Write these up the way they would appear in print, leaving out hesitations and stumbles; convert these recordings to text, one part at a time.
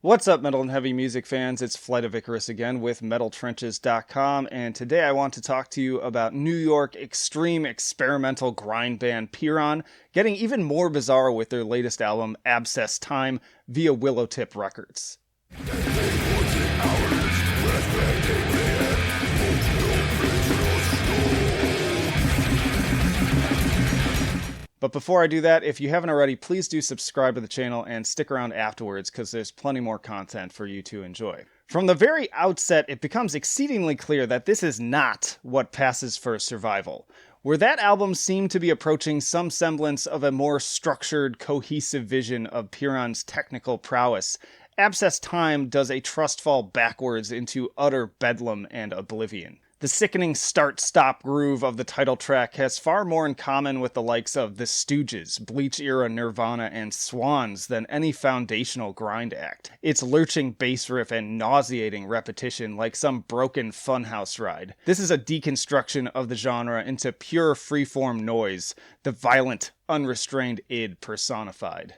What's up, metal and heavy music fans? It's Flight of Icarus again with MetalTrenches.com, and today I want to talk to you about New York extreme experimental grind band PYRRHON getting even more bizarre with their latest album, Abscess Time, via Willowtip Records. But before I do that, if you haven't already, please do subscribe to the channel and stick around afterwards because there's plenty more content for you to enjoy. From the very outset, it becomes exceedingly clear that this is not what passes for survival. Where that album seemed to be approaching some semblance of a more structured, cohesive vision of PYRRHON's technical prowess, Abscess Time does a trust fall backwards into utter bedlam and oblivion. The sickening start-stop groove of the title track has far more in common with the likes of The Stooges, Bleach-era Nirvana, and Swans than any foundational grind act. Its lurching bass riff and nauseating repetition like some broken funhouse ride. This is a deconstruction of the genre into pure freeform noise, the violent, unrestrained id personified.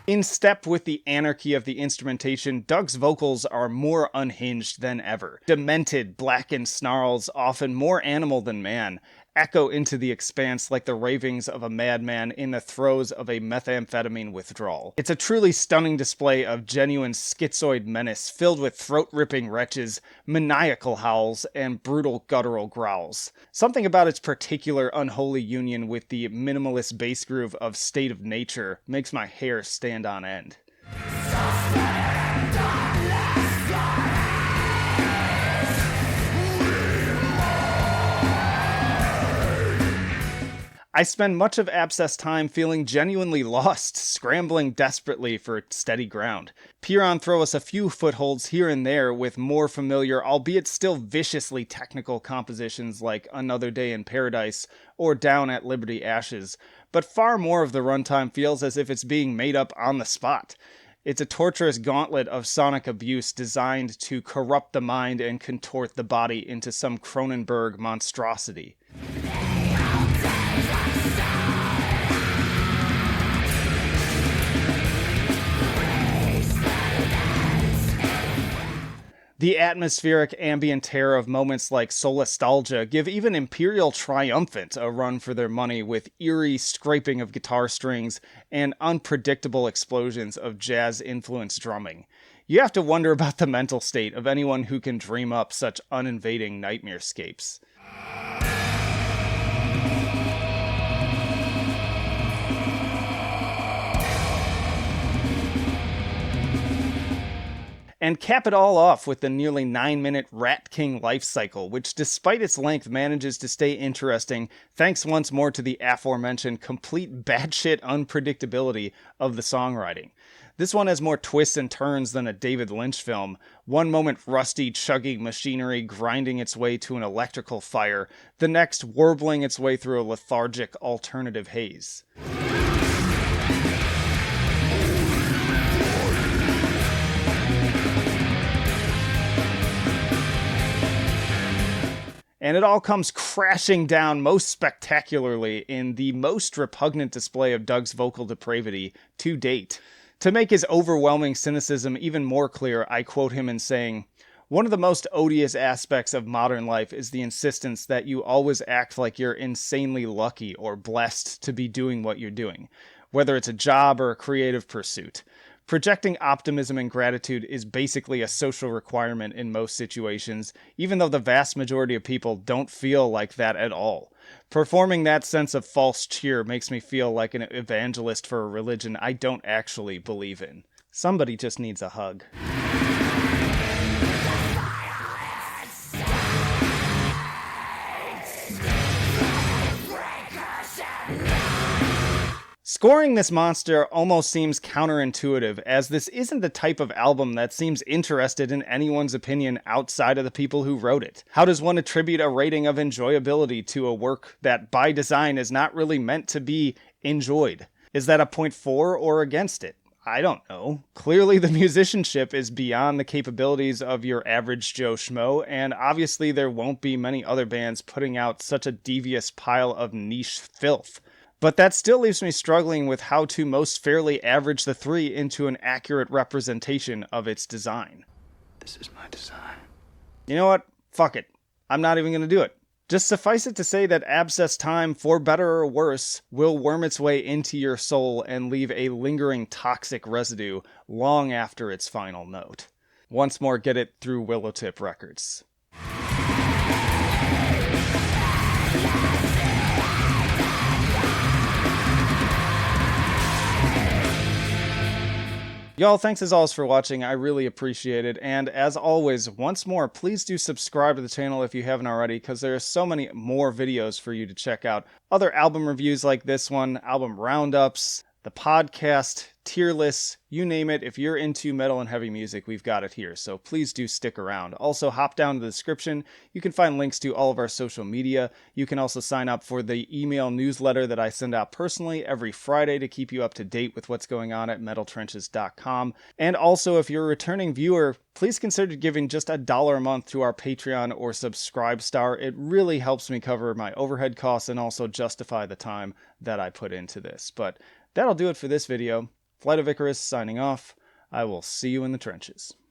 In step with the anarchy of the instrumentation, Doug's vocals are more unhinged than ever. Demented, blackened snarls, often more animal than man, echo into the expanse like the ravings of a madman in the throes of a methamphetamine withdrawal. It's a truly stunning display of genuine schizoid menace filled with throat-ripping retches, maniacal howls, and brutal guttural growls. Something about its particular unholy union with the minimalist bass groove of State of Nature makes my hair stand on end. I spend much of Abscess Time feeling genuinely lost, scrambling desperately for steady ground. PYRRHON throw us a few footholds here and there with more familiar, albeit still viciously technical compositions like Another Day in Paradise or Down at Liberty Ashes, but far more of the runtime feels as if it's being made up on the spot. It's a torturous gauntlet of sonic abuse designed to corrupt the mind and contort the body into some Cronenberg monstrosity. The atmospheric ambient terror of moments like Solastalgia give even Imperial Triumphant a run for their money with eerie scraping of guitar strings and unpredictable explosions of jazz-influenced drumming. You have to wonder about the mental state of anyone who can dream up such uninvading nightmarescapes. And cap it all off with the nearly 9-minute Rat King life cycle, which despite its length manages to stay interesting thanks once more to the aforementioned complete batshit unpredictability of the songwriting. This one has more twists and turns than a David Lynch film. One moment rusty, chugging machinery grinding its way to an electrical fire, the next warbling its way through a lethargic alternative haze. And it all comes crashing down most spectacularly in the most repugnant display of Doug's vocal depravity to date. To make his overwhelming cynicism even more clear, I quote him in saying, "One of the most odious aspects of modern life is the insistence that you always act like you're insanely lucky or blessed to be doing what you're doing, whether it's a job or a creative pursuit. Projecting optimism and gratitude is basically a social requirement in most situations, even though the vast majority of people don't feel like that at all. Performing that sense of false cheer makes me feel like an evangelist for a religion I don't actually believe in. Somebody just needs a hug." Scoring this monster almost seems counterintuitive, as this isn't the type of album that seems interested in anyone's opinion outside of the people who wrote it. How does one attribute a rating of enjoyability to a work that by design is not really meant to be enjoyed? Is that a 0.4 or against it? I don't know. Clearly the musicianship is beyond the capabilities of your average Joe Schmo, and obviously there won't be many other bands putting out such a devious pile of niche filth. But that still leaves me struggling with how to most fairly average the three into an accurate representation of its design. This is my design. You know what? Fuck it. I'm not even going to do it. Just suffice it to say that Abscess Time, for better or worse, will worm its way into your soul and leave a lingering toxic residue long after its final note. Once more, get it through Willowtip Records. Y'all, thanks as always for watching. I really appreciate it. And as always, once more, please do subscribe to the channel if you haven't already, because there are so many more videos for you to check out. Other album reviews like this one, album roundups, the podcast, tier lists, you name it. If you're into metal and heavy music, we've got it here. So please do stick around. Also, hop down to the description. You can find links to all of our social media. You can also sign up for the email newsletter that I send out personally every Friday to keep you up to date with what's going on at metaltrenches.com. And also, if you're a returning viewer, please consider giving just $1 a month to our Patreon or Subscribe Star. It really helps me cover my overhead costs and also justify the time that I put into this. But that'll do it for this video. Flight of Icarus signing off. I will see you in the trenches.